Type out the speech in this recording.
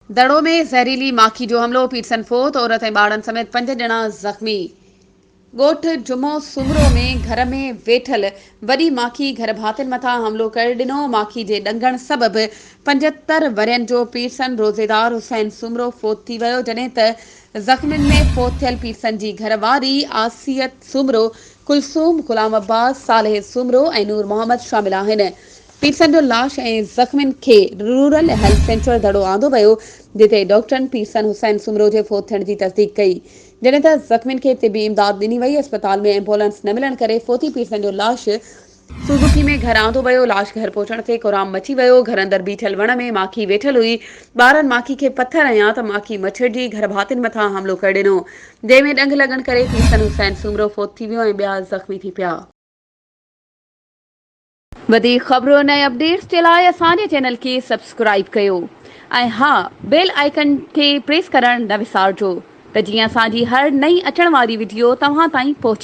दड़ो में ज़हरीली माखी जो हमलो, पीरसन फोत, औरत ऐं ॿारनि समेत 5 ॼणा ज़ख़्मी। ॻोठ जुमो सुमरो में घर में वेठल वॾी माखी घर भातियुनि मथां हमलो करे ॾिनो। माखी जे ॾंगण सबबि 75 वरियनि जो पीरसन रोज़ेदार हुसैन सुमरो फोत थी वियो, जॾहिं त ज़ख़्मियुनि में फोत थियल पीरसन जी घरवारी आसियत सुमरो, कुलसूम, गुलाम अब्बास, सालेह सुमरो ऐं नूर मोहम्मद शामिल आहिनि। पीरसन जो लाश ऐं ज़ख़्मियुनि खे रूरल हेल्थ सेंटर दड़ो आंदो वियो, जिते डॉक्टरनि पीरसन हुसैन सुमरो जे फोत थियण जी तस्दीक कई, जॾहिं त ज़ख़्मियुनि खे तिबी इमदाद ॾिनी वई। अस्पताल में एम्बुलेंस न मिलण करे फोती पीरसन जो लाश सूज़ुकी में घर आंदो वियो। लाश घर पहुचण ते कोराम मची वियो। घर अंदर बीठल वण में माखी वेठल हुई। ॿारनि माखी खे पत्थर हयां त माखी मच्छर जी घर भातियुनि मथां हमलो करे ॾिनो, जंहिं में ॾंग लॻण करे पीरसन हुसैन सुमरो फोत थी वियो ऐं ॿिया ज़ख़्मी थी पिया। वधीक ख़बरुनि ऐं अपडेट्स जे लाइ असांजे चैनल खे सब्सक्राइब कयो ऐं हा, बेल आइकन खे प्रेस करणु न विसारिजो, त जीअं असांजी हर नई अचण वारी वीडियो तव्हां ताईं पहुचे।